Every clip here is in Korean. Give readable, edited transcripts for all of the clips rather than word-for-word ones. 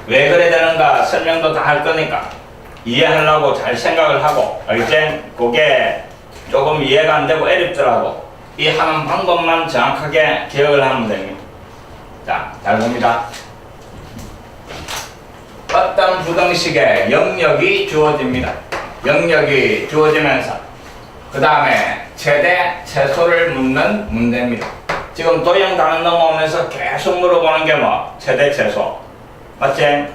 왜 그래 되는가 설명도 다 할 거니까 이해하려고 잘 생각을 하고, 알겠지? 그게 조금 이해가 안 되고 어렵더라도 이 하는 방법만 정확하게 기억을 하면 됩니다. 자, 잘 봅니다. 어떤 부등식에 영역이 주어집니다. 영역이 주어지면서 그 다음에 최대 최소를 묻는 문제입니다. 지금 도형 단원 넘어오면서 계속 물어보는 게 뭐? 최대 최소. 맞지?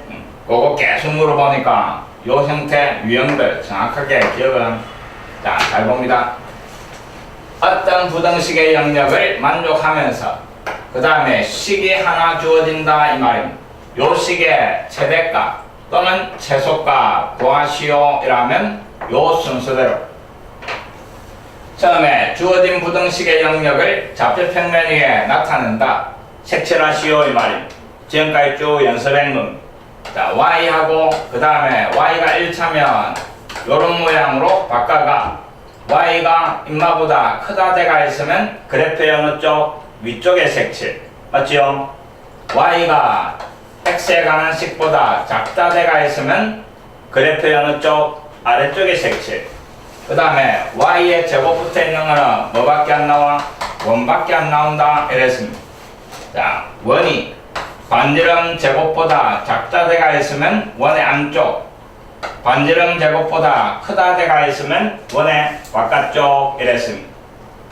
그거 계속 물어보니까 요 형태 유형들 정확하게 기억을 합니다. 자, 잘 봅니다. 어떤 부등식의 영역을 만족하면서 그 다음에 식이 하나 주어진다 이 말입니다. 요 식의 최대값 또는 최소값 구하시오 이라면 요 순서대로 처음에 주어진 부등식의 영역을 좌표 평면 위에 나타낸다. 색칠하시오 이 말입니다. 지금까지 쭉 연습한 자, y하고 그 다음에 y가 1차면 요런 모양으로 바꿔가 y가 인마보다 크다 대가 있으면 그래프의 어느 쪽 위쪽에 색칠 맞지요? y가 x에 관한 식보다 작다 대가 있으면 그래프의 어느 쪽 아래쪽에 색칠 그 다음에 y의 제곱 붙어 있는 거는 뭐밖에 안 나와? 원밖에 안 나온다 이랬습니다. 자, 원이 반지름 제곱보다 작다 대가 있으면 원의 안쪽 반지름 제곱보다 크다 대가 있으면 원의 바깥쪽 이랬습니다.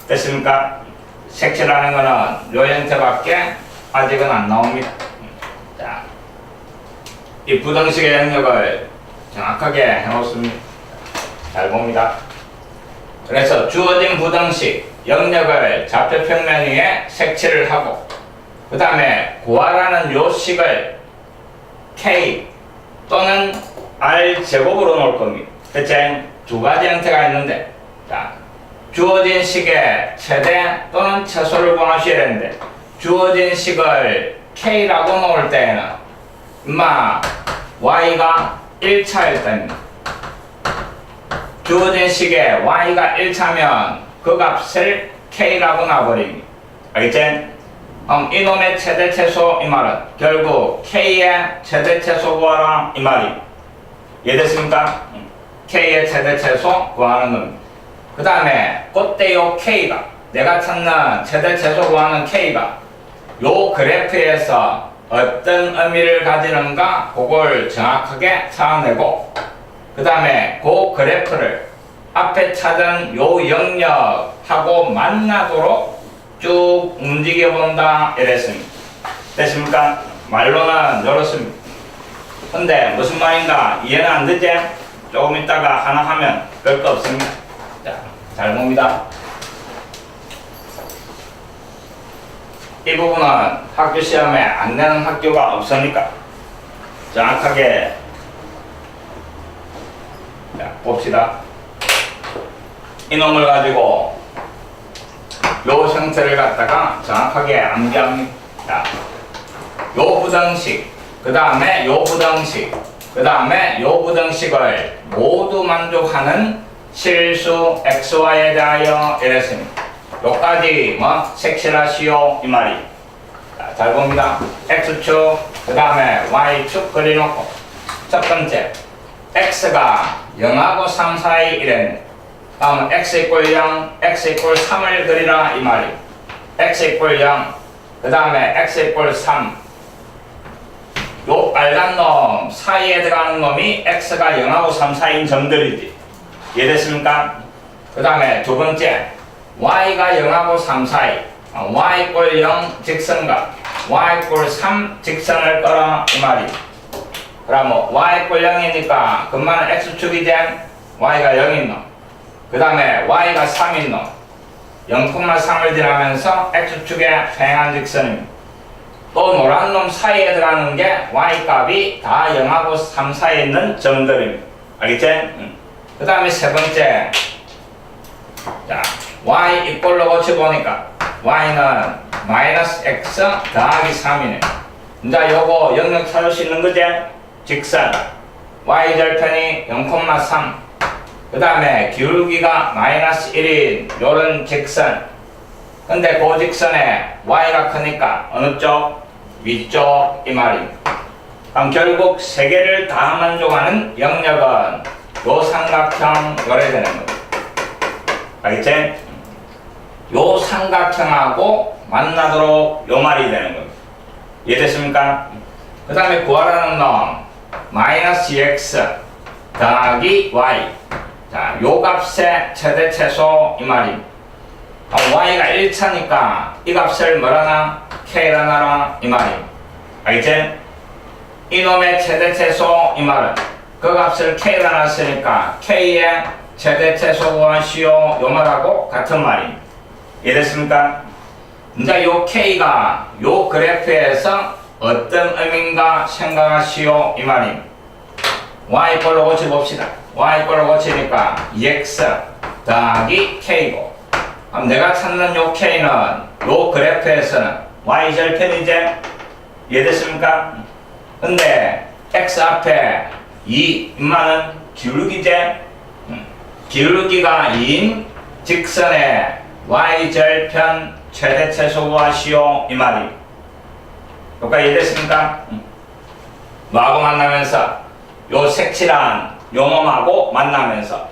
됐습니까? 색칠하는 거는 요 형태밖에 아직은 안 나옵니다. 자, 이 부등식의 영역을 정확하게 해놓습니다. 잘 봅니다. 그래서 주어진 부등식 영역을 좌표 평면 위에 색칠을 하고 그 다음에 구하라는 요 식을 k 또는 r 제곱으로 놓을 겁니다. 대체 두 가지 형태가 있는데 자, 주어진 식의 최대 또는 최소를 구하셔야 되는데 주어진 식을 k라고 놓을 때에는 y가 1차일 때입니다. 주어진 식에 y가 1차면 그 값을 k라고 놔버립니다. 알겠지? 이놈의 최대 최소 이 말은 결국 k의 최대 최소 구하라 이 말이 이해됐습니까? k의 최대 최소 구하는 겁니다. 그 다음에 그때 요 k가 내가 찾는 최대 최소 구하는 k가 요 그래프에서 어떤 의미를 가지는가 그걸 정확하게 찾아내고 그 다음에 그 그래프를 앞에 찾은 요 영역하고 만나도록 쭉 움직여 본다 이랬습니다. 됐습니까? 말로는 이렇습니다. 근데 무슨 말인가 이해는 안 되지? 조금 있다가 하나 하면 별거 없습니다. 자, 잘 봅니다. 이 부분은 학교 시험에 안 내는 학교가 없으니까 정확하게 자, 봅시다. 이놈을 가지고 요 형태를 갖다가 정확하게 암기합니다. 자, 요 부등식, 그 다음에 요 부등식, 그 다음에 요 부등식을 모두 만족하는 실수 xy에 대하여 이랬습니다. 요까지 색칠하시오 이 말이. 자, 잘 봅니다. x축, 그 다음에 y축 그려놓고 첫 번째 x가 0하고 3 사이 이랬네. 다음 x 이퀄 0, x 이퀄 3을 그리라 이 말이. x 이퀄 0, 그 다음에 x 이퀄 3. 요 빨간 놈 사이에 들어가는 놈이 x가 0하고 3 사이인 점들이지. 이해됐습니까? 그 다음에 두 번째 y가 0하고 3 사이 y 이퀄 0 직선과 y 이퀄 3 직선을 끌어 이 말이. 그러면 y 이퀄 0이니까 금방 x축이지 y가 0인 놈. 그 다음에 y가 3인 놈 0,3을 지나면서 x축에 평행한 직선입니다. 또 노란 놈 사이에 들어가는 게 y 값이 다 0하고 3 사이에 있는 점들입니다. 알겠지? 그 다음에 세 번째 자, y 이꼴로 고쳐보니까 y는 마이너스 x 더하기 3이네. 이제 요거 영역 찾을 수 있는 거지? 직선 y 절편이 0,3 그 다음에 기울기가 마이너스 1인 요런 직선. 근데 그 직선에 y가 크니까 어느 쪽? 위쪽 이 말입니다. 그럼 결국 세 개를 다 만족하는 영역은 요 삼각형 요래 되는 겁니다. 알겠지? 요 삼각형하고 만나도록 요 말이 되는 겁니다. 이해됐습니까? 그 다음에 구하라는 놈 마이너스 x 더하기 y. 자, 요 값의 최대 최소 이 말입니다. y가 1차니까 이 값을 뭐라나? k라 나라 이 말입니다. 알겠지? 이놈의 최대 최소 이 말은 그 값을 k라 놨으니까 k의 최대 최소 구하시오 요 말하고 같은 말입니다. 이해됐습니까? 이제 요 k가 요 그래프에서 어떤 의미인가 생각하시오 이 말입니다. y 걸로 고쳐봅시다. y 걸로 고치니까 2x 더하기 k고, 그럼 내가 찾는 요 k는 요 그래프에서는 y절편이지? 이해됐습니까? 근데 x 앞에 2 인마는 기울기지? 기울기가 2인 직선의 y절편 최대 최소 구하시오 이 말이. 여기까지 이해됐습니까? 뭐하고 만나면서 요 색칠한 요 놈하고 만나면서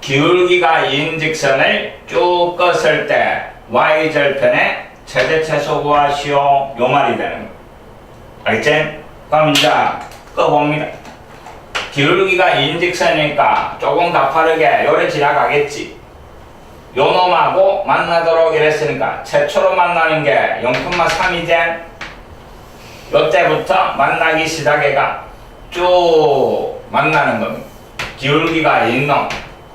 기울기가 2인 직선을 쭉 껐을 때 y절편의 최대 최소 구하시오 요 말이 되는 거예요. 알겠지? 그럼 이제 꺼봅니다. 기울기가 2인 직선이니까 조금 가파르게 요래 지나가겠지. 요 놈하고 만나도록 이랬으니까 최초로 만나는 게 0,3이지? 요때부터 만나기 시작해가 쭉 만나는 겁니다. 기울기가 2인 놈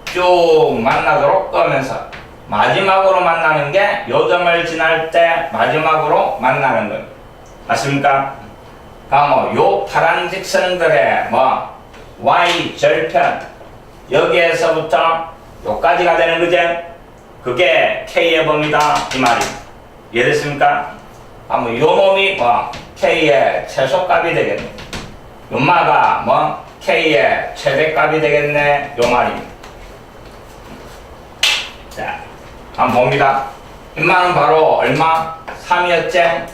쭉 만나도록 꺼면서 마지막으로 만나는 게 요 점을 지날 때 마지막으로 만나는 겁니다. 맞습니까? 그럼 요 파란 직선들의 y절편 여기에서부터 요까지가 되는 거지? 그게 k의 범위다 이 말입니다. 이해됐습니까? 요 놈이 k의 최소값이 되겠네. 요마가 k의 최대값이 되겠네 요 말입니다. 자, 한번 봅니다. 인마는 바로 얼마? 3이었지?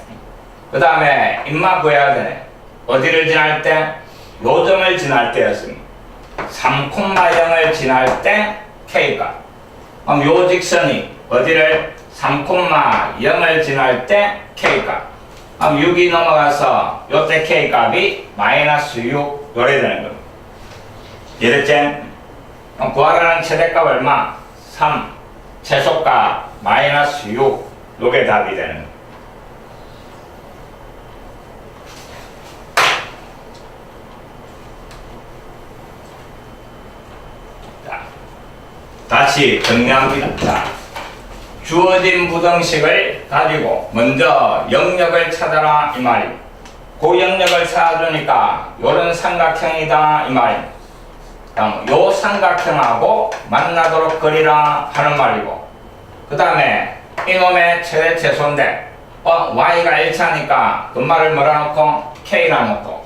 그 다음에 인마 구해야 되네. 어디를 지날 때? 요 점을 지날 때였습니다. 3,0을 지날 때 k값. 그럼 요 직선이 어디를? 3,0을 지날 때 k값. 그럼 6이 넘어가서 요때 k값이 마이너스 6 요래 되는 겁니다. 이해됐지? 그럼 구하라는 최대값 얼마? 3. 최소값 마이너스 6 요게 답이 되는 겁니다. 다시 정리합니다. 자, 주어진 부등식을 가지고 먼저 영역을 찾아라 이 말입니다. 그 영역을 찾아주니까 요런 삼각형이다 이 말입니다. 다음 요 삼각형하고 만나도록 그리라 하는 말이고, 그 다음에 이놈의 최대 최소인데 y가 1차니까 그 말을 뭐라 놓고 k라 놓고,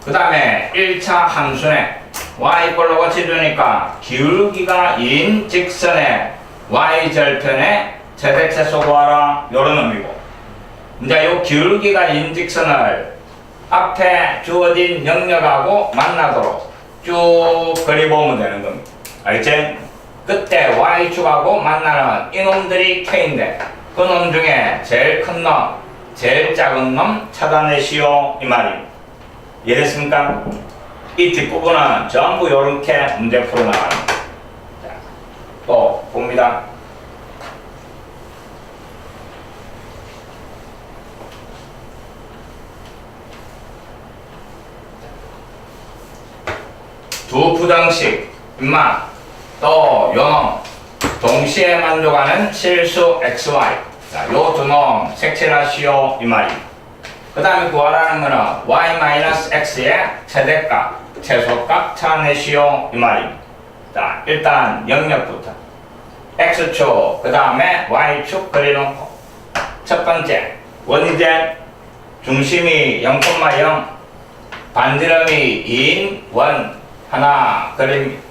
그 다음에 1차 함수네 y 꼴로 고쳐주니까 기울기가 2인 직선의 y절편의 최대 최소 구하라 요런 의미고, 이제 요 기울기가 2인 직선을 앞에 주어진 영역하고 만나도록 쭉 그려보면 되는 겁니다. 알겠지? 그때 y축하고 만나는 이놈들이 k인데 그 놈 중에 제일 큰 놈, 제일 작은 놈 찾아내시오 이 말입니다. 이해됐습니까? 이 뒷부분은 전부 요렇게 문제 풀어나갑니다. 자, 또 봅니다. 두 부등식 인마 또 요놈 동시에 만족하는 실수 xy. 자, 요 두 놈 색칠하시오 이 말입니다. 그 다음에 구하라는 거는 y-x의 최대값, 최소값 찾아내시오 이 말입니다. 자, 일단 영역부터 x축, 그 다음에 y축 그려놓고, 첫 번째 원이제 중심이 0,0, 반지름이 2인 원 하나 그립니다.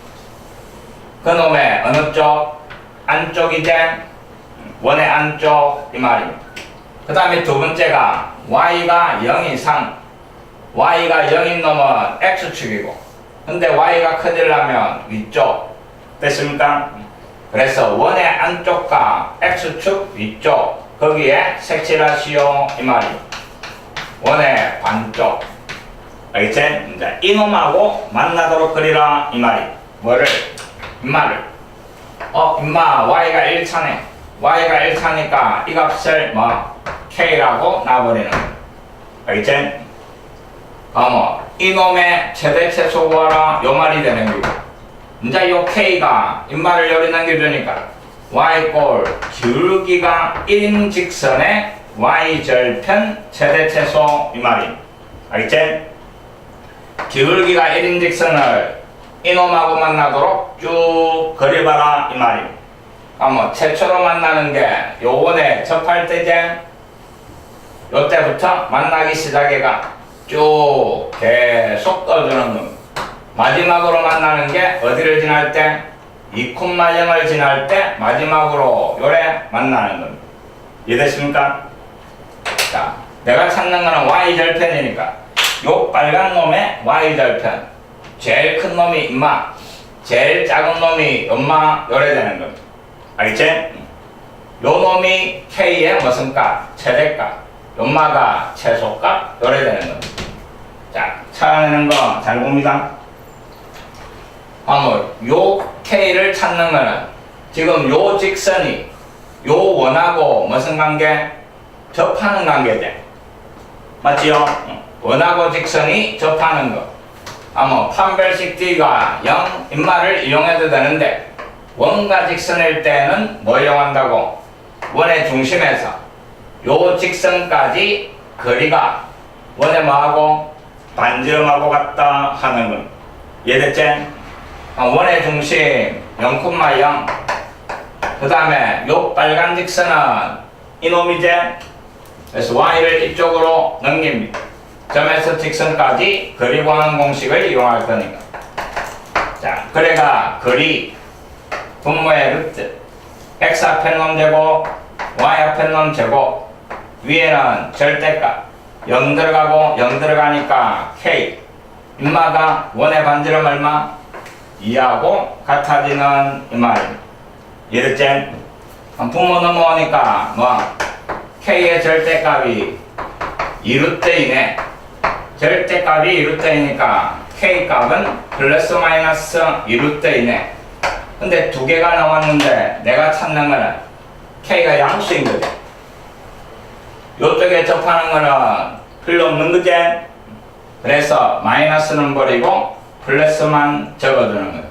그놈의 어느 쪽? 안쪽이제 원의 안쪽 이 말입니다. 그 다음에 두 번째가 y가 0 이상 y가 0인 놈은 x축이고 근데 y가 커지려면 위쪽 됐습니까? 그래서 원의 안쪽과 x축 위쪽 거기에 색칠하시오 이 말이 원의 반쪽 알겠지? 이제 이놈하고 만나도록 그리라 이 말이 뭐를? 임마를 임마 y가 1차네 y가 1차니까 이 값을 뭐 k라고 놔버리는 거야 알겠지? 이놈의 최대 최소 구하라 요 말이 되는 거고 이제 요 k가 임마를 요리 넘겨주니까 y 꼴 기울기가 1인 직선의 y 절편 최대 최소 이 말이 알겠지? 기울기가 1인 직선을 이놈하고 만나도록 쭉 그려봐라 이 말이 최초로 만나는 게 요번에 접할 때제 요때부터 만나기 시작해가 쭉 계속 떠주는 겁니다. 마지막으로 만나는 게 어디를 지날 때? 2,0을 지날 때 마지막으로 요래 만나는 겁니다. 이해됐습니까? 자, 내가 찾는 거는 y절편이니까 요 빨간 놈의 y절편 제일 큰 놈이 임마 제일 작은 놈이 엄마 요래 되는 겁니다. 알겠지? 요 놈이 k의 무슨 값? 최대값 엄마가 최소값 요래 되는 겁니다. 자, 찾아내는 거 잘 봅니다. 요 K를 찾는 거는 지금 요 직선이 요 원하고 무슨 관계? 접하는 관계죠. 맞지요? 원하고 직선이 접하는 거. 판별식 D가 0 인마를 이용해도 되는데 원과 직선일 때는 뭐 이용한다고? 원의 중심에서 요 직선까지 거리가 원의 뭐하고? 반지름하고 같다 하는 건 이해됐지? 원의 중심 0,0 그 다음에 요 빨간 직선은 이놈이지? 그래서 y를 이쪽으로 넘깁니다. 점에서 직선까지 거리 구하는 공식을 이용할 거니까 자, 그래가 거리 분모의 루트 x 앞에 놈 제곱 y 앞에 놈 제곱 위에는 절대값 0 들어가고 0 들어가니까 k 인마가 원의 반지름 얼마? 2하고 같아지는 이 말입니다. 이해됐지? 분모 넘어오니까 뭐 k의 절대값이 2루트이네. 절대값이 2루트이니까 k 값은 플러스 마이너스 2루트이네. 근데 두 개가 나왔는데 내가 찾는 거는 k가 양수인 거지. 요쪽에 접하는 거는 필요 없는 거지. 그래서 마이너스는 버리고 플러스만 적어주는 거예요.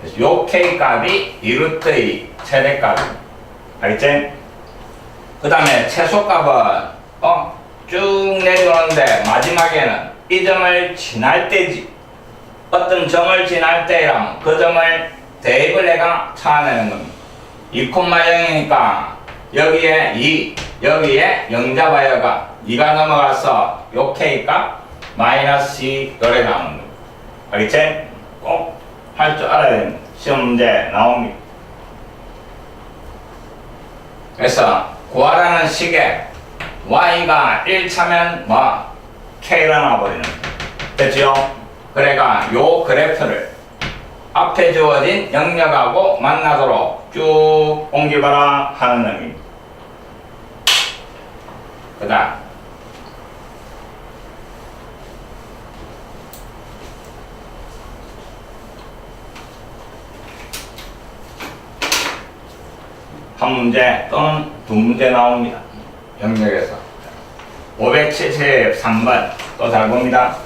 그래서 요 k 값이 2루트의 최대값. 알겠지? 그 다음에 최소값은 쭉 내려오는데 마지막에는 이 점을 지날 때지. 어떤 점을 지날 때랑 그 점을 대입을 해가 찾아내는 겁니다. 2,0이니까 여기에 2, 여기에 0 잡아여가 2가 넘어가서 요 k 값 마이너스 2 요래 나오는 겁니다. 알겠지? 꼭 할 줄 알아야 됩니다. 시험 문제 나옵니다. 그래서 구하라는 식에 y가 1차면 뭐 k가 나와버리는 거예요. 됐죠? 그래가 요 그래프를 앞에 주어진 영역하고 만나도록 쭉 옮겨봐라 하는 의미입니다. 그 다음 한 문제 또는 두 문제 나옵니다. 영역에서 573번 또 잘 봅니다.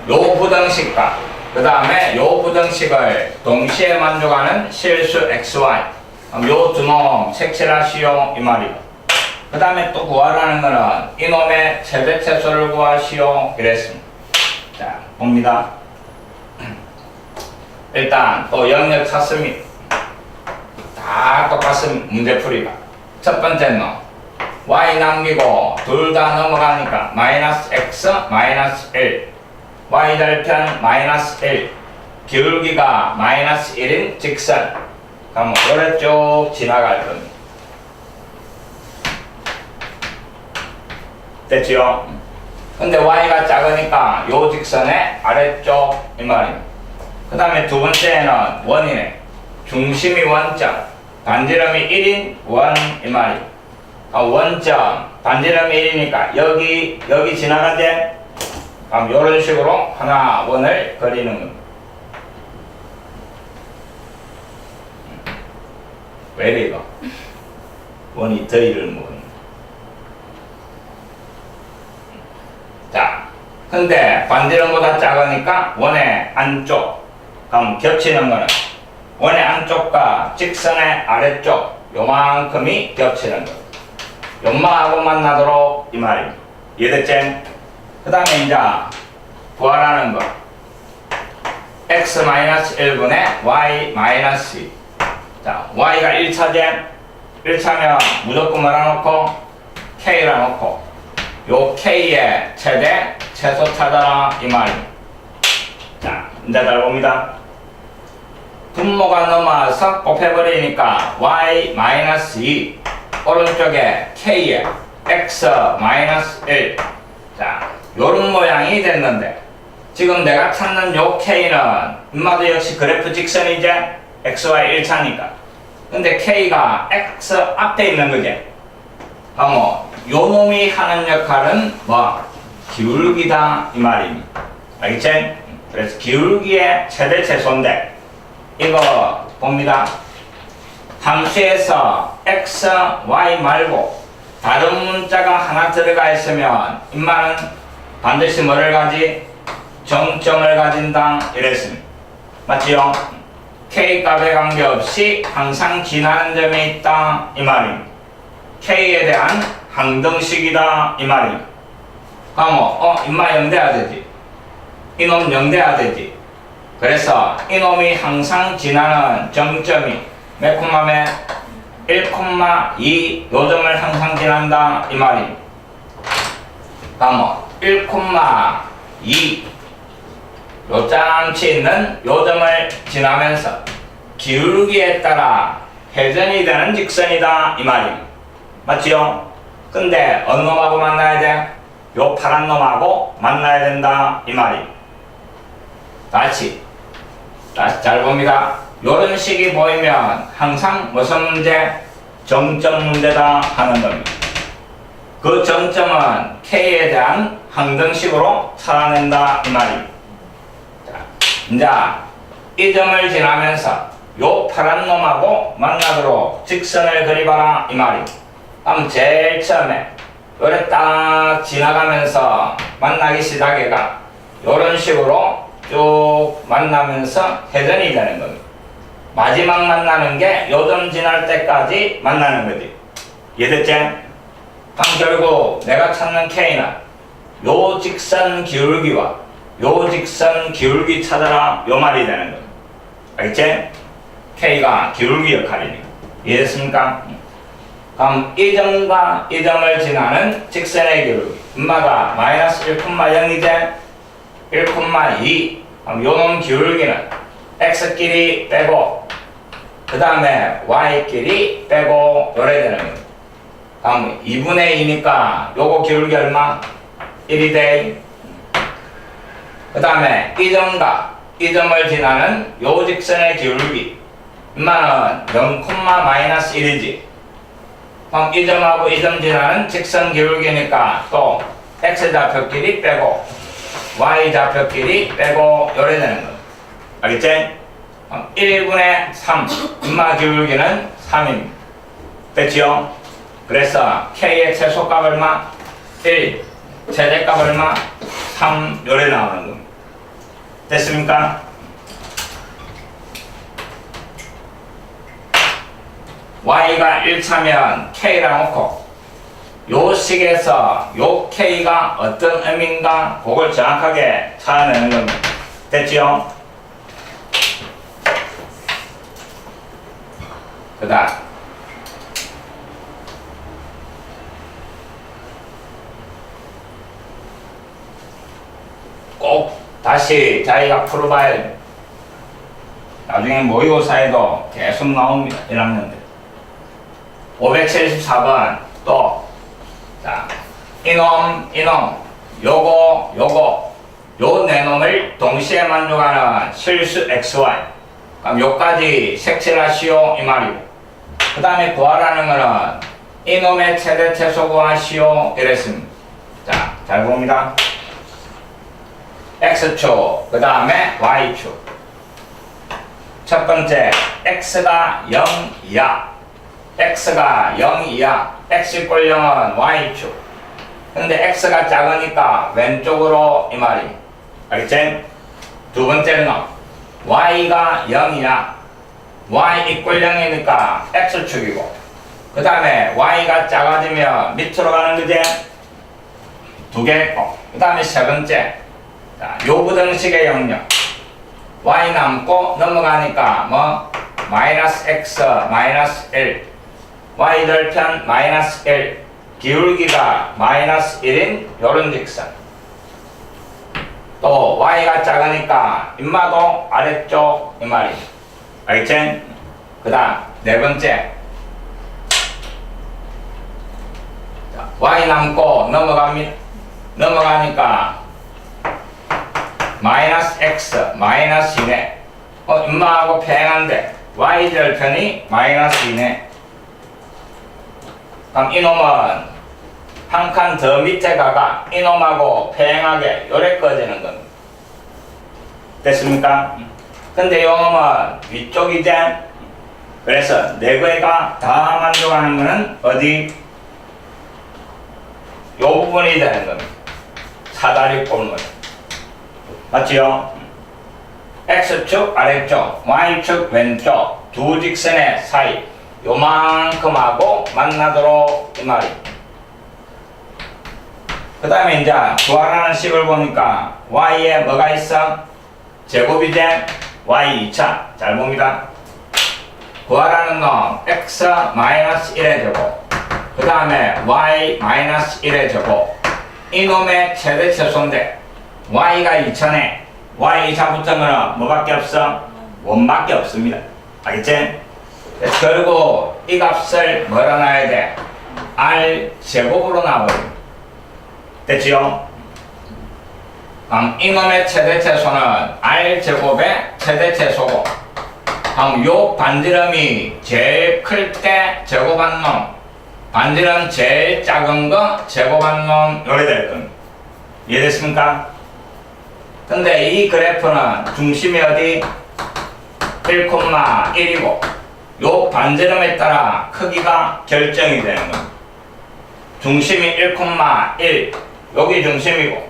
요 부등식과 그 다음에 요 부등식을 동시에 만족하는 실수 xy 요 두 놈 색칠하시오 이 말이고 그 다음에 또 구하라는 거는 이놈의 최대 최소를 구하시오 이랬습니다. 자 봅니다. 일단 또 영역 찾습니다. 다 똑같은 문제풀이가 첫 번째 놈 y 남기고 둘 다 넘어가니까 마이너스 x 마이너스 1 y 절편 마이너스 1 기울기가 마이너스 1인 직선 그럼 요래 쭉 지나갈 겁니다. 됐지요? 근데 y가 작으니까 요 직선의 아래쪽 이 말입니다. 그 다음에 두 번째는 원이네. 중심이 원점, 반지름이 1인 원 이 말입니다. 원점, 반지름이 1이니까 여기 지나가지? 그럼 이런 식으로 하나 원을 그리는 겁니다. 왜 이래 이거? 원이 더위를 먹는. 자, 근데 반지름보다 작으니까 원의 안쪽, 그럼 겹치는 거는 원의 안쪽과 직선의 아래쪽 요만큼이 겹치는 거. 연마하고 만나도록 이 말입니다. 이해됐지? 그 다음에 이제 구하라는 거. x-1분의 y-2. 자, y가 1차제. 1차면 무조건 뭐라 놓고? k라 놓고 요 k의 최대, 최소 찾아라 이 말입니다. 자, 이제 잘 봅니다. 분모가 넘어와서 곱해버리니까 y-2 오른쪽에 k의 x-1. 자, 요런 모양이 됐는데 지금 내가 찾는 요 k는 인마도 역시 그래프 직선이지? xy 1차니까. 근데 k가 x 앞에 있는 거지. 요 놈이 하는 역할은 뭐? 기울기다 이 말입니다. 알겠지? 그래서 기울기의 최대 최소인데 이거 봅니다. 함수에서 x, y 말고 다른 문자가 하나 들어가 있으면 인마는 반드시 뭐를 가지? 정점을 가진다 이랬습니다. 맞지요? k 값에 관계없이 항상 지나는 점이 있다 이 말입니다. k에 대한 항등식이다 이 말입니다. 그럼 인마 0돼야 되지. 이놈 0돼야 되지. 그래서 이놈이 항상 지나는 정점이 몇 콤마에 1,2 요점을 항상 지난다 이 말입니다. 그럼 1,2 요점치 있는 요점을 지나면서 기울기에 따라 회전이 되는 직선이다 이 말입니다. 맞지요? 근데 어느 놈하고 만나야 돼? 요 파란 놈하고 만나야 된다 이 말입니다. 다시 잘 봅니다. 요런 식이 보이면 항상 무슨 문제? 정점 문제다 하는 겁니다. 그 정점은 k에 대한 항등식으로 찾아낸다 이 말입니다. 이제 이 점을 지나면서 요 파란 놈하고 만나도록 직선을 그리봐라 이 말입니다. 그럼 제일 처음에 요래 딱 지나가면서 만나기 시작해가 요런 식으로 쭉 만나면서 회전이 되는 겁니다. 마지막 만나는 게 요점 지날 때까지 만나는 거지. 이해됐지? 그럼 결국 내가 찾는 k는 요 직선 기울기와 요 직선 기울기 찾아라 요 말이 되는 거예요. 알겠지? k가 기울기 역할이니까. 이해됐습니까? 그럼 이 점과 이 점을 지나는 직선의 기울기 인마가 마이너스 1,0이제 1,2 그럼 요놈 기울기는 x끼리 빼고 그 다음에 y끼리 빼고 요래 되는 거예요. 다음 2분의 2니까 요거 기울기 얼마? 1이 돼. 그 다음에 이 점과 이 점을 지나는 요 직선의 기울기 인마는 0,-1이지. 그럼 이 점하고 이 점 지나는 직선 기울기니까 또 x좌표끼리 빼고 y좌표끼리 빼고 요래 되는 거. 알겠지? 1분의 3 인마 기울기는 3입니다. 됐지요? 그래서 k의 최소값 얼마? 1 최대값 얼마? 3 요래 나오는 겁니다. 됐습니까? y가 1차면 k라 놓고 요 식에서 요 k가 어떤 의미인가 그걸 정확하게 찾아내는 겁니다. 됐지요? 그 다음 꼭 다시 자기가 풀어봐야 됩니다. 나중에 모의고사에도 계속 나옵니다. 1학년들 574번 또 자, 이놈 요 네 놈을 동시에 만족하는 실수 xy. 그럼 요까지 색칠하시오 이 말이고. 그 다음에 구하라는 거는 이놈의 최대 최소 구하시오 이랬습니다. 자, 잘 봅니다. x축, 그 다음에 y축. 첫 번째, x가 0 이하. x가 0 이하. x 꼴 0은 y축. 근데 x가 작으니까 왼쪽으로 이 말이. 알겠지? 두 번째는 y가 0 이하. y 이꼴 0이니까 x축이고. 그 다음에 y가 작아지면 밑으로 가는 거지? 두 개 있고. 그 다음에 세 번째. 자, 요부등식의 영역. y 남고 넘어가니까 뭐 마이너스 x 마이너스 1 y 절편 마이너스 1 기울기가 마이너스 1인 요런 직선. 또 y가 작으니까 임마도 아래쪽 이 말이. 알겠지? 그 다음 네 번째. 자, y 남고 넘어가니까 마이너스 x 마이너스 2네. 임마하고 평행한데 y 절편이 마이너스 2네. 그럼 이놈은 한 칸 더 밑에 가가 이놈하고 평행하게 요래 꺼지는 겁니다. 됐습니까? 근데 요놈은 위쪽이지. 그래서 네 개가 다 만족하는 거는 어디? 요 부분이 되는 겁니다. 사다리 꼴물. 맞지요? x축 아래쪽, y축 왼쪽 두 직선의 사이 요만큼하고 만나도록 이 말이. 그 다음에 이제 구하라는 식을 보니까 y에 뭐가 있어? 제곱이지? y 2차. 잘 봅니다. 구하라는 놈 x 마이너스 1의 제곱. 그 다음에 y 마이너스 1의 제곱. 이놈의 최대 최소인데 y가 2천에 y 2차 붙으면 뭐밖에 없어? 1밖에 없습니다. 알겠지? 결국 이 값을 뭐라 놔야 돼? r 제곱으로 나와버립니다. 됐지요? 이놈의 최대 최소는 r 제곱의 최대 최소고, 요 반지름이 제일 클 때 제곱한 놈, 반지름 제일 작은 거 제곱한 놈 요래 될 겁니다. 이해됐습니까? 근데 이 그래프는 중심이 어디? 1,1이고 요 반지름에 따라 크기가 결정이 되는 겁니다. 중심이 1,1 여기 중심이고,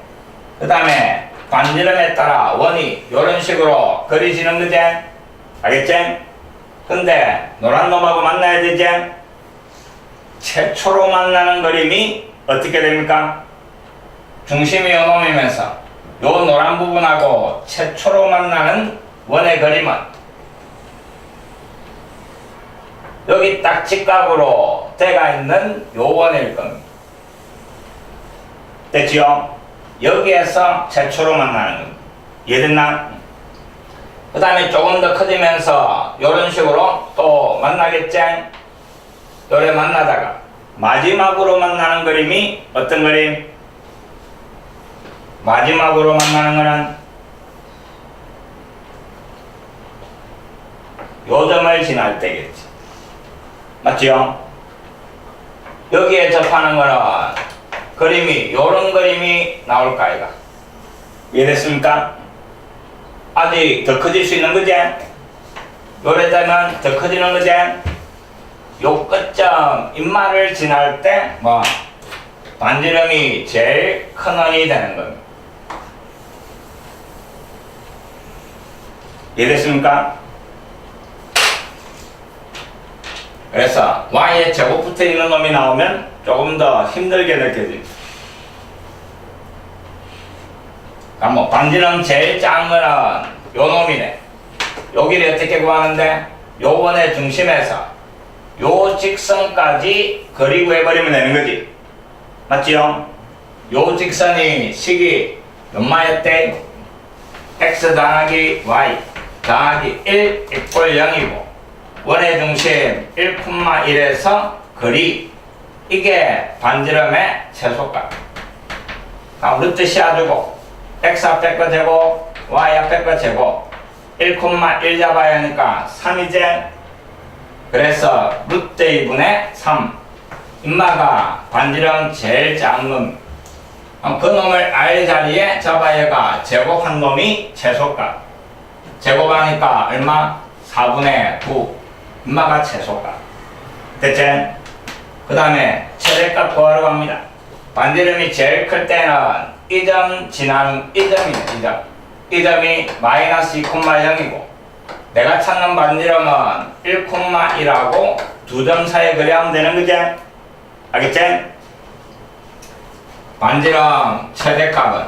그 다음에 반지름에 따라 원이 요런 식으로 그려지는 거지? 알겠지? 근데 노란 놈하고 만나야 되지? 최초로 만나는 그림이 어떻게 됩니까? 중심이 요 놈이면서 요 노란 부분하고 최초로 만나는 원의 그림은 여기 딱 직각으로 대가 있는 요 원일 겁니다. 됐지요? 여기에서 최초로 만나는 겁니다. 이해됐나? 그 다음에 조금 더 커지면서 요런 식으로 또 만나겠지? 요래 만나다가 마지막으로 만나는 그림이 어떤 그림? 마지막으로 만나는 거는 요 점을 지날 때겠지. 맞지요? 여기에 접하는 거는 그림이 요런 그림이 나올까 아이가. 이해됐습니까? 아직 더 커질 수 있는 거지? 요래 되면 더 커지는 거지? 요 끝점 입마를 지날 때 뭐 반지름이 제일 큰 원이 되는 겁니다. 이해됐습니까? 그래서 y에 제곱 붙어 있는 놈이 나오면 조금 더 힘들게 느껴집니다. 그럼 뭐 반지름 제일 작은 거는 요 놈이네. 여기를 어떻게 구하는데? 요 원의 중심에서 요 직선까지 그리고 해버리면 되는 거지. 맞지요? 요 직선이 식이 얼마였대? x 더하기 y 더하기 1 이꼴 0이고 원의 중심 1,1에서 거리, 이게 반지름의 최소값. 다음 루트 씌워주고 x 앞에 거 제곱 y 앞에 거 제곱 1,1 잡아야 하니까 3이제. 그래서 루트 2분의 3 인마가 반지름 제일 작은 놈. 그 놈을 R 자리에 잡아야가 제곱한 놈이 최소값. 제곱하니까 얼마? 4분의 9 인마가 최소값. 됐지? 그 다음에 최대값 구하러 갑니다. 반지름이 제일 클 때는 이 점 지나는 이 점이네. 이 점이 마이너스 2,0이고 내가 찾는 반지름은 1,1하고 두 점 사이에 그려하면 되는 거지? 알겠지? 반지름 최대값은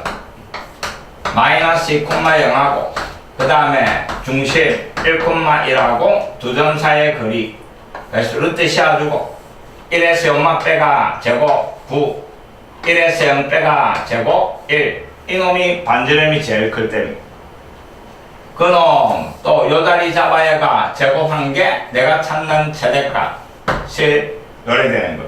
마이너스 2,0하고 그 다음에 중심 1,1하고 두 점 사이에 거리. 그래서 루트 씌워주고 1에서 0만 빼가 제곱 9 1에서 0 빼가 제곱 1 이놈이 반지름이 제일 클 때입니다. 그놈 또 요 자리 잡아야가 제곱한 게 내가 찾는 최대값이 요래 되는 거.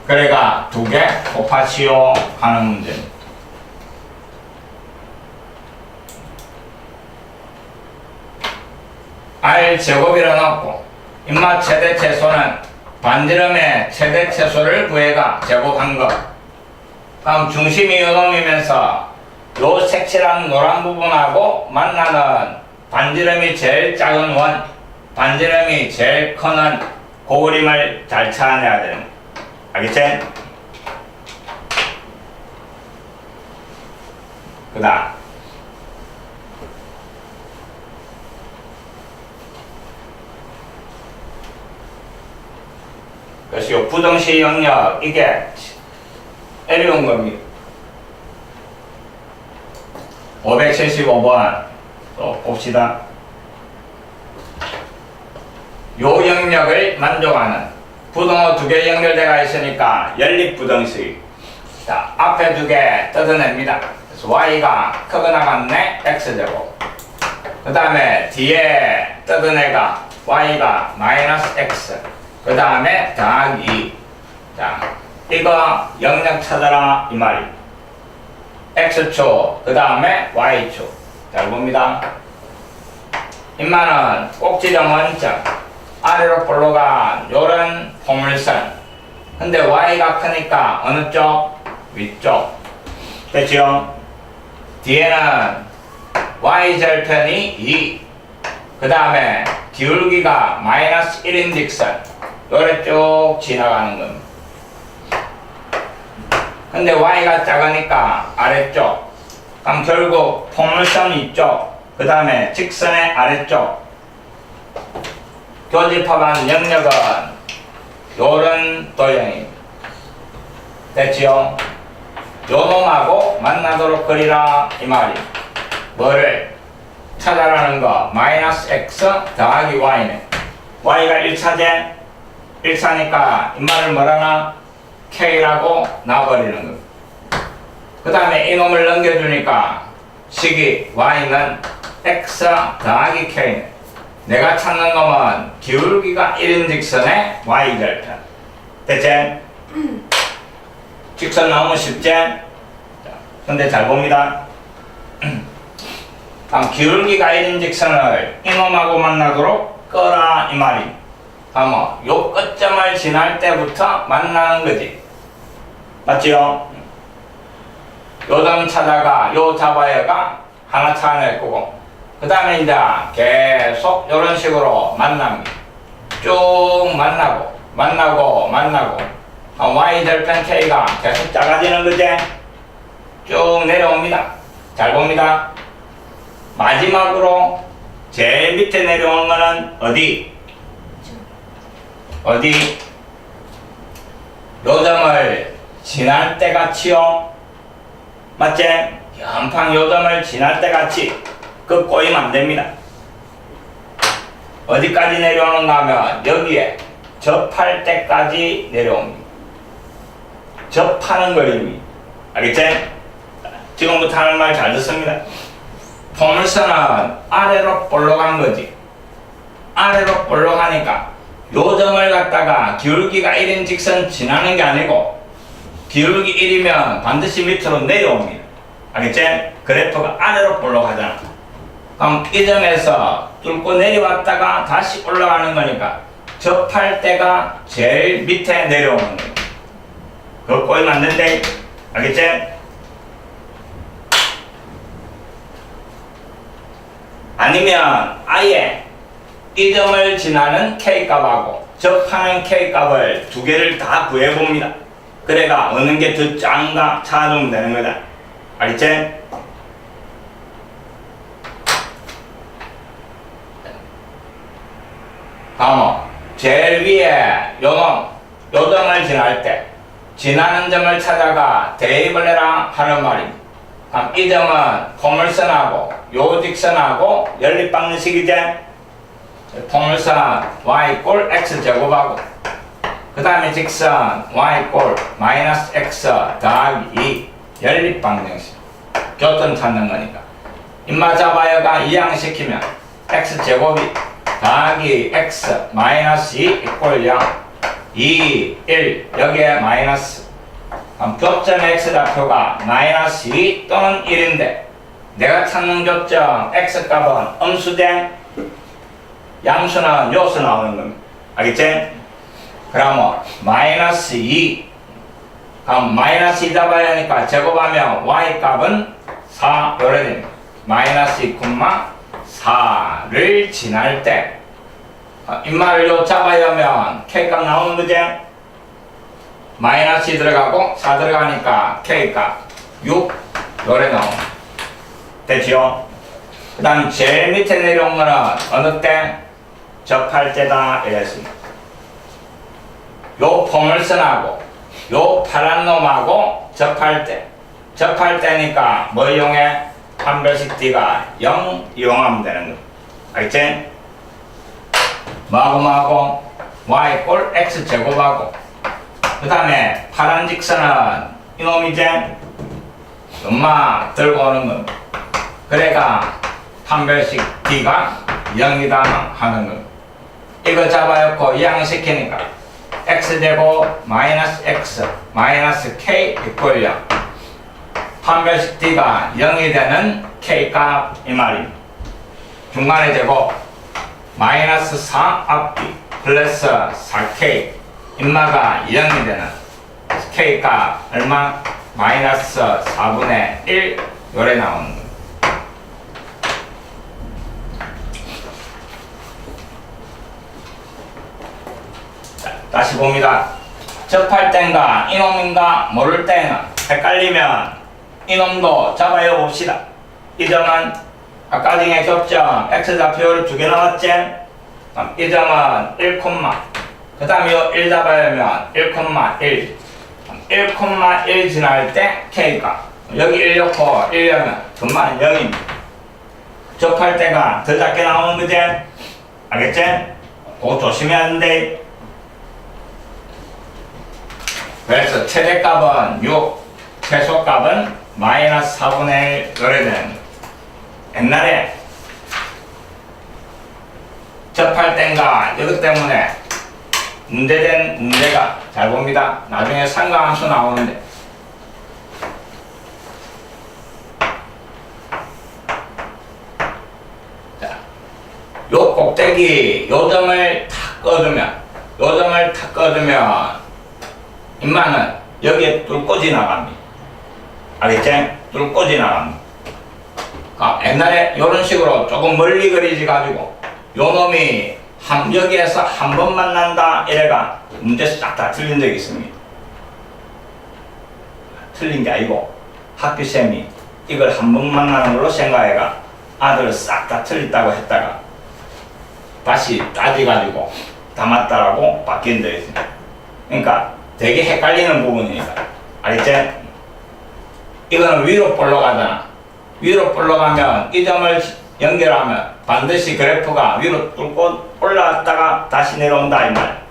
그래가 두 개 곱하시오 하는 문제입니다. R 제곱이라 넣고 인마 최대 최소는 반지름의 최대 최소를 구해가 제곱한 거. 다음 중심이 요놈이면서 요 색칠한 노란 부분하고 만나는 반지름이 제일 작은 원, 반지름이 제일 크는 그 그림을 잘 찾아내야 되는 거. 알겠지? 그 다음 그래서 요 부등식 영역 이게 어려운 겁니다. 575번 또 봅시다. 요 영역을 만족하는 부등호 두 개 연결되어 있으니까 연립부등식. 자, 앞에 두 개 뜯어냅니다. 그래서 y가 크거나 같네 x제곱. 그 다음에 뒤에 뜯어내가 y가 마이너스 x. 그 다음에 더하기 2. 자, 이거 영역 찾아라 이 말이. x축 그 다음에 y축. 잘 봅니다. 인마는 꼭지점 원점 아래로 볼록한 요런 포물선. 근데 y가 크니까 어느 쪽? 위쪽. 됐죠? 뒤에는 y절편이 2. 그 다음에 기울기가 마이너스 1인 직선 요래 쭉 지나가는 겁니다. 근데 y가 작으니까 아래쪽. 그럼 결국 포물선 위쪽 그 다음에 직선의 아래쪽 교집합한 영역은 요런 도형입니다. 됐지요? 요 놈하고 만나도록 그리라 이 말이. 뭐를 찾아라는 거 마이너스 x 더하기 y네. y가 1차제 1차니까 이 말을 뭐라나 k라고 나와버리는 겁니다. 그 다음에 이놈을 넘겨주니까 식이 y는 x 더하기 k네. 내가 찾는 놈은 기울기가 1인 직선의 y절편. 됐지? 직선 너무 쉽지? 근데 잘 봅니다. 다음 기울기가 1인 직선을 이놈하고 만나도록 꺼라 이 말이. 다음 요 끝점을 지날 때부터 만나는 거지. 맞지요? 요 점 찾아가 요 잡아야가 하나 찾아낼 거고 그 다음에 이제 계속 이런 식으로 만납니다. 쭉 만나고 y절편 k가 계속 작아지는 거지. 쭉 내려옵니다. 잘 봅니다. 마지막으로 제일 밑에 내려오는 거는 어디? 요 점을 지날 때 같이요. 맞지? 연판 요 점을 지날 때 같이 그 꼬이면 안 됩니다. 어디까지 내려오는가 하면 여기에 접할 때까지 내려옵니다. 접하는 그림이. 알겠지? 지금부터 하는 말 잘 듣습니다. 포물선은 아래로 볼록한 거지. 아래로 볼록하니까 요 점을 갖다가 기울기가 1인 직선 지나는 게 아니고 기울기 1이면 반드시 밑으로 내려옵니다. 알겠지? 그래프가 아래로 올라가잖아. 그럼 이 점에서 뚫고 내려왔다가 다시 올라가는 거니까 접할 때가 제일 밑에 내려오는 거야. 그거 꼬이면 안 된대. 알겠지? 아니면 아예 이 점을 지나는 K값하고 접하는 K값을 두 개를 다 구해봅니다. 그래가 어느 게 더 작은가 찾아주면 되는 거다. 알겠지? 다음 제일 위에 요 점을 지날 때 지나는 점을 찾아가 대입을 해라 하는 말입니다. 그럼 이 점은 포물선하고 요 직선하고 연립방정식이지? 포물선 y 꼴 x제곱하고 그 다음에 직선 y 꼴 마이너스 x 더하기 2 연립방정식 교점 찾는 거니까 임마 잡아여가 이항시키면 x제곱이 더하기 x 마이너스 2 이꼴 0 2, 1 여기에 마이너스 그럼 교점 x좌표가 마이너스 2 또는 1인데 내가 찾는 교점 x값은 음수된 양수는 요수 나오는 겁니다. 알겠지? 그러면 마이너스 2 그럼 마이너스 2 잡아야 하니까 제곱하면 y값은 4 요래 됩니다. 마이너스 2, 4를 지날 때 인마를 요 잡아야 하면 K값 나오는 거지? 마이너스 2 들어가고 4 들어가니까 K값 6 요래 나옵니다. 됐지요? 그 다음 제일 밑에 내려온 거는 어느 때? 접할 때다 이랬습니다. 요 포물선하고 요 파란 놈하고 접할 때니까 뭐 이용해? 판별식 D가 0 이용하면 되는 거야. 알겠지? 뭐하고 y 꼴 x 제곱하고 그 다음에 파란 직선은 이놈이지? 엄마 들고 오는 겁니다. 그래가 판별식 D가 0이다 하는 겁니다. 이거 잡아놓고 이항시키니까 x제곱 마이너스 x 마이너스 k 이꼴 0 판별식 D가 0이 되는 K값 이 말입니다. 중간에 제곱 마이너스 4 앞뒤 플러스 4K 인마가 0이 되는 K값 얼마? 마이너스 4분의 1 요래 나오는 겁니다. 자, 다시 봅니다. 접할 땐가 이놈인가 모를 때는 헷갈리면 이놈도 잡아여 봅시다. 이 점은 아까 중에 교점 x좌표를 두 개 나왔지? 이 점은 1, 그 다음에 요 1 잡아야 하면 1,1 1,1 지날 때 K가 여기 1 넣고 1 넣으면 금방 0입니다. 접할 때가 더 작게 나오는 거지? 알겠지? 그거 조심해야 하는데 그래서 최대값은 6 최소값은 마이너스 4분의 1 요래 되는 거. 옛날에 접할 땐가 이것 때문에 문제가 잘 봅니다. 나중에 상가함수 나오는데 자, 요 꼭대기 요 점을 탁 꺼주면 인마는 여기에 뚫고 지나갑니다. 알겠지? 뚫고 지나갑니다. 옛날에 이런 식으로 조금 멀리 그리지 가지고 요 놈이 여기에서 한 번 만난다 이래가 문제 싹 다 틀린 적이 있습니다. 틀린 게 아니고 학교쌤이 이걸 한 번 만나는 걸로 생각해가 아들 싹 다 틀렸다고 했다가 다시 따져가지고 다 맞다라고 바뀐 적이 있습니다. 그러니까 되게 헷갈리는 부분이니까 알겠지? 이거는 위로 올라가잖아. 위로 올라가면 이 점을 연결하면 반드시 그래프가 위로 뚫고 올라갔다가 다시 내려온다 이 말.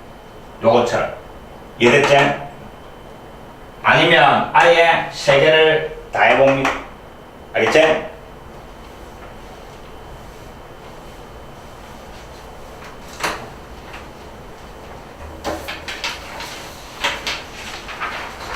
요거처럼 이해됐지? 아니면 아예 세 개를 다 해봅니다. 알겠지?